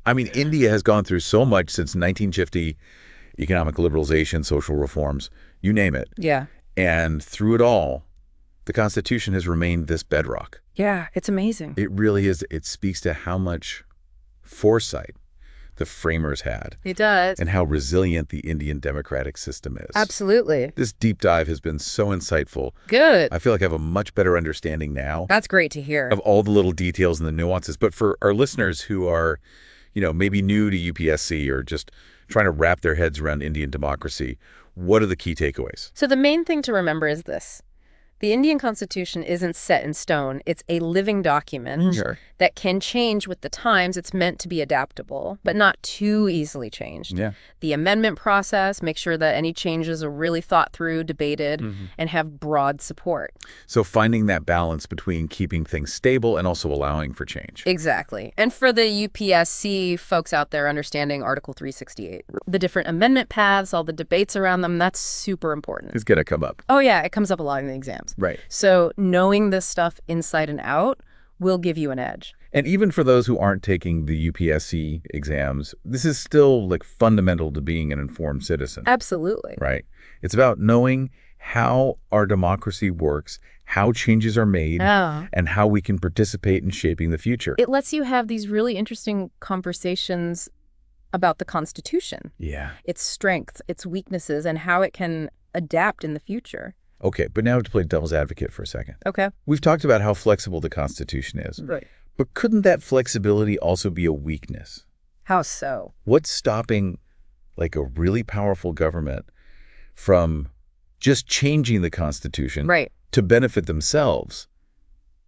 I mean, India has gone through so much since 1950, economic liberalization, social reforms, you name it. Yeah. And through it all, the Constitution has remained this bedrock. Yeah, it's amazing. It really is. It speaks to how much foresight the framers had. It does. And how resilient the Indian democratic system is. Absolutely. This deep dive has been so insightful. Good. I feel like I have a much better understanding now. That's great to hear. Of all the little details and the nuances. But for our listeners who are, maybe new to UPSC or just trying to wrap their heads around Indian democracy, what are the key takeaways? So the main thing to remember is this. The Indian Constitution isn't set in stone. It's a living document that can change with the times. It's meant to be adaptable, but not too easily changed. Yeah. The amendment process, make sure that any changes are really thought through, debated, and have broad support. So finding that balance between keeping things stable and also allowing for change. Exactly. And for the UPSC folks out there understanding Article 368, the different amendment paths, all the debates around them, that's super important. It's going to come up. Oh, yeah. It comes up a lot in the exams. Right. So knowing this stuff inside and out will give you an edge. And even for those who aren't taking the UPSC exams, this is still like fundamental to being an informed citizen. Absolutely. Right. It's about knowing how our democracy works, how changes are made, and how we can participate in shaping the future. It lets you have these really interesting conversations about the Constitution. Yeah. Its strengths, its weaknesses, and how it can adapt in the future. Okay, but now to play devil's advocate for a second. Okay. We've talked about how flexible the Constitution is. Right. But couldn't that flexibility also be a weakness? How so? What's stopping like a really powerful government from just changing the Constitution to benefit themselves,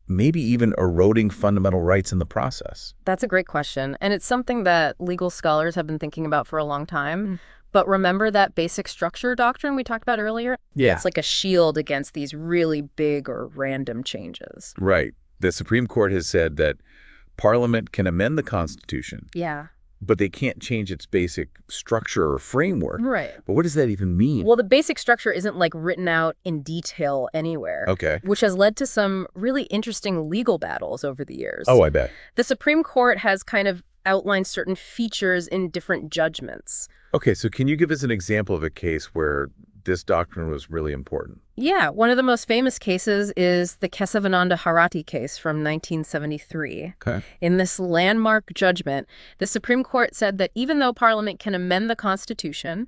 maybe even eroding fundamental rights in the process? That's a great question. And it's something that legal scholars have been thinking about for a long time. But remember that basic structure doctrine we talked about earlier? Yeah. It's like a shield against these really big or random changes. Right. The Supreme Court has said that Parliament can amend the Constitution. Yeah. But they can't change its basic structure or framework. Right. But what does that even mean? Well, the basic structure isn't like written out in detail anywhere. Okay. Which has led to some really interesting legal battles over the years. Oh, I bet. The Supreme Court has kind of outlined certain features in different judgments. Okay, so can you give us an example of a case where this doctrine was really important? Yeah, one of the most famous cases is the Kesavananda Bharati case from 1973. Okay. In this landmark judgment, the Supreme Court said that even though Parliament can amend the Constitution,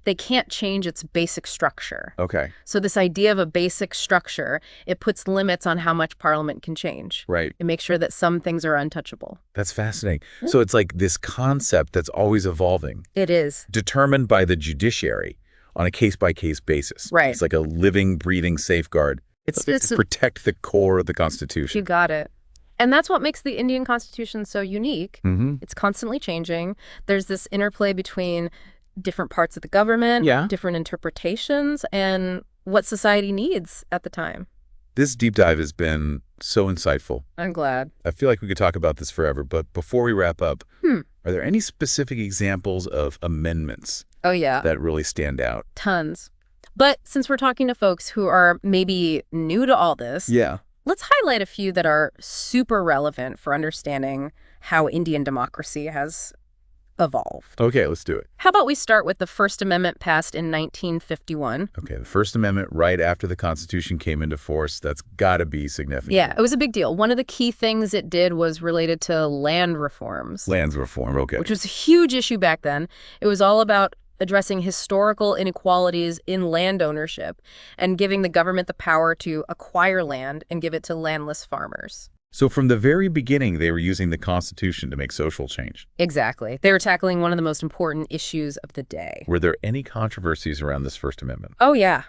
they can't change its basic structure. Okay. So this idea of a basic structure, it puts limits on how much Parliament can change. Right. It makes sure that some things are untouchable. That's fascinating. So it's like this concept that's always evolving. It is. Determined by the judiciary on a case-by-case basis. Right. It's like a living, breathing safeguard. It's to protect the core of the Constitution. You got it. And that's what makes the Indian Constitution so unique. It's constantly changing. There's this interplay between different parts of the government, different interpretations, and what society needs at the time. This deep dive has been so insightful. I'm glad. I feel like we could talk about this forever, but before we wrap up, are there any specific examples of amendments that really stand out? Tons. But since we're talking to folks who are maybe new to all this, let's highlight a few that are super relevant for understanding how Indian democracy has evolved. Okay, let's do it. How about we start with the First Amendment passed in 1951? Okay, the First Amendment right after the Constitution came into force. That's got to be significant. Yeah, it was a big deal. One of the key things it did was related to land reforms. Lands reform, okay. Which was a huge issue back then. It was all about addressing historical inequalities in land ownership and giving the government the power to acquire land and give it to landless farmers. So from the very beginning, they were using the Constitution to make social change. Exactly. They were tackling one of the most important issues of the day. Were there any controversies around this First Amendment? Oh, yeah.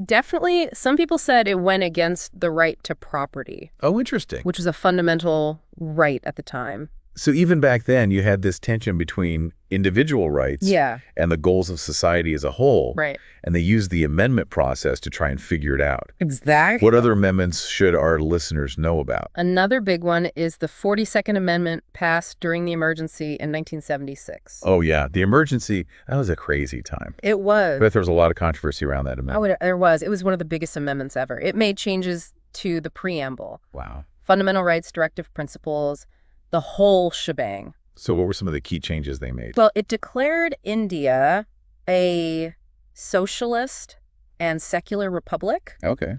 Definitely. Some people said it went against the right to property. Oh, interesting. Which was a fundamental right at the time. So even back then, you had this tension between individual rights and the goals of society as a whole. Right. And they used the amendment process to try and figure it out. Exactly. What other amendments should our listeners know about? Another big one is the 42nd Amendment passed during the emergency in 1976. Oh, yeah. The emergency, that was a crazy time. It was. I bet there was a lot of controversy around that amendment. Oh, there was. It was one of the biggest amendments ever. It made changes to the preamble. Wow. Fundamental rights, directive principles, the whole shebang. So what were some of the key changes they made? Well, it declared India a socialist and secular republic. Okay.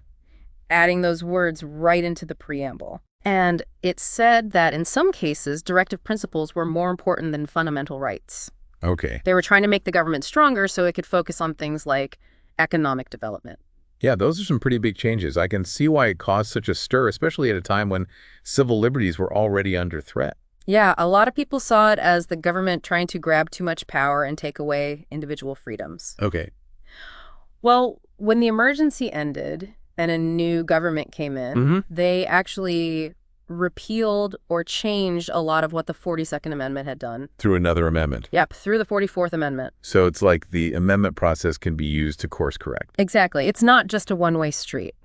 Adding those words right into the preamble. And it said that in some cases, directive principles were more important than fundamental rights. Okay. They were trying to make the government stronger so it could focus on things like economic development. Yeah, those are some pretty big changes. I can see why it caused such a stir, especially at a time when civil liberties were already under threat. Yeah, a lot of people saw it as the government trying to grab too much power and take away individual freedoms. Okay. Well, when the emergency ended and a new government came in, they actually repealed or changed a lot of what the 42nd Amendment had done. Through another amendment. Yep, through the 44th Amendment. So it's like the amendment process can be used to course correct. Exactly. It's not just a one-way street.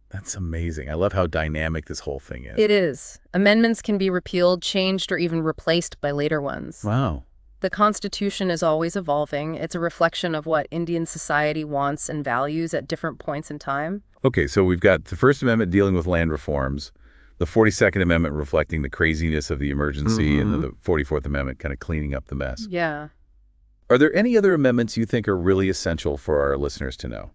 That's amazing. I love how dynamic this whole thing is. It is. Amendments can be repealed, changed, or even replaced by later ones. Wow. The Constitution is always evolving. It's a reflection of what Indian society wants and values at different points in time. Okay, so we've got the First Amendment dealing with land reforms, the 42nd Amendment reflecting the craziness of the emergency, and then the 44th Amendment kind of cleaning up the mess. Yeah. Are there any other amendments you think are really essential for our listeners to know?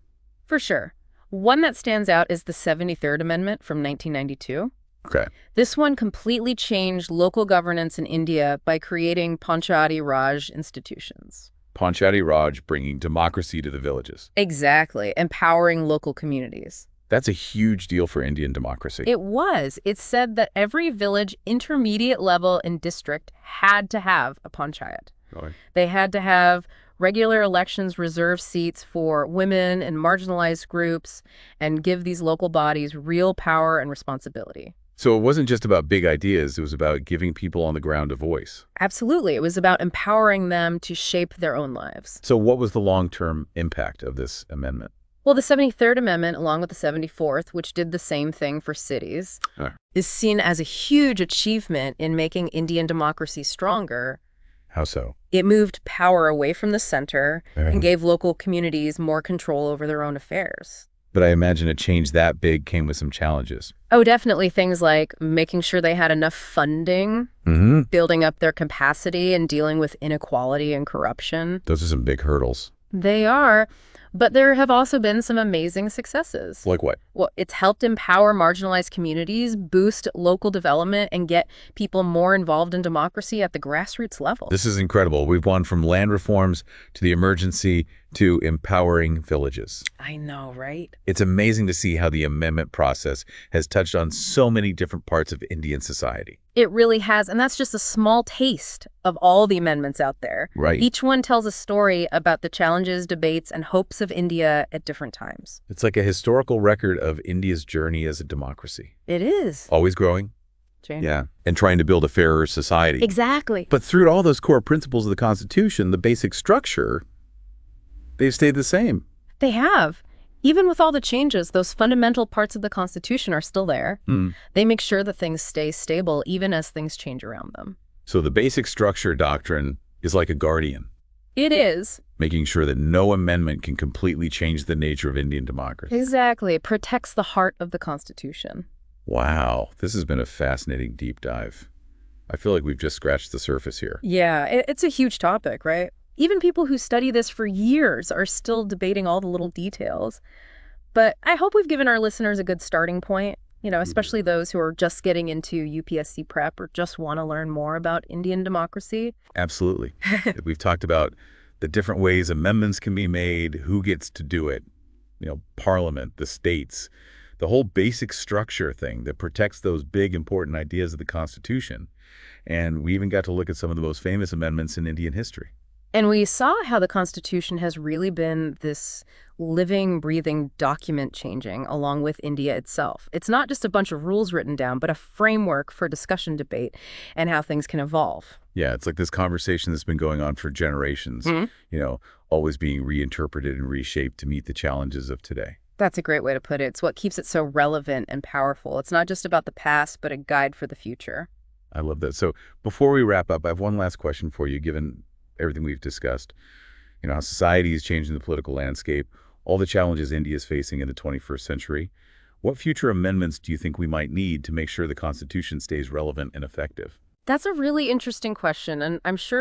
For sure. One that stands out is the 73rd Amendment from 1992. Okay. This one completely changed local governance in India by creating Panchayati Raj institutions. Panchayati Raj bringing democracy to the villages. Exactly. Empowering local communities. That's a huge deal for Indian democracy. It was. It said that every village, intermediate level, and district had to have a panchayat. Really? They had to have regular elections, reserve seats for women and marginalized groups, and give these local bodies real power and responsibility. So it wasn't just about big ideas, it was about giving people on the ground a voice. Absolutely. It was about empowering them to shape their own lives. So what was the long-term impact of this amendment? Well, the 73rd Amendment, along with the 74th, which did the same thing for cities, is seen as a huge achievement in making Indian democracy stronger. How so? It moved power away from the center and gave local communities more control over their own affairs. But I imagine a change that big came with some challenges. Oh, definitely. Things like making sure they had enough funding, building up their capacity, and dealing with inequality and corruption. Those are some big hurdles. They are. But there have also been some amazing successes. Like what? Well, it's helped empower marginalized communities, boost local development, and get people more involved in democracy at the grassroots level. This is incredible. We've gone from land reforms to the emergency to empowering villages. I know, right? It's amazing to see how the amendment process has touched on so many different parts of Indian society. It really has, and that's just a small taste of all the amendments out there. Right. Each one tells a story about the challenges, debates, and hopes of India at different times. It's like a historical record of India's journey as a democracy. It is. Always growing. Yeah, and trying to build a fairer society. Exactly. But through all those core principles of the Constitution, the basic structure, they've stayed the same. They have. Even with all the changes, those fundamental parts of the Constitution are still there. They make sure that things stay stable even as things change around them. So the basic structure doctrine is like a guardian. It is. Making sure that no amendment can completely change the nature of Indian democracy. Exactly. It protects the heart of the Constitution. Wow. This has been a fascinating deep dive. I feel like we've just scratched the surface here. Yeah, it's a huge topic, right? Even people who study this for years are still debating all the little details. But I hope we've given our listeners a good starting point, especially those who are just getting into UPSC prep or just want to learn more about Indian democracy. Absolutely. We've talked about the different ways amendments can be made, who gets to do it, Parliament, the states, the whole basic structure thing that protects those big, important ideas of the Constitution. And we even got to look at some of the most famous amendments in Indian history. And we saw how the Constitution has really been this living, breathing document changing along with India itself. It's not just a bunch of rules written down, but a framework for discussion, debate, and how things can evolve. Yeah, it's like this conversation that's been going on for generations, always being reinterpreted and reshaped to meet the challenges of today. That's a great way to put it. It's what keeps it so relevant and powerful. It's not just about the past, but a guide for the future. I love that. So before we wrap up, I have one last question for you, given everything we've discussed. How society is changing the political landscape, all the challenges India is facing in the 21st century. What future amendments do you think we might need to make sure the Constitution stays relevant and effective? That's a really interesting question, and I'm sure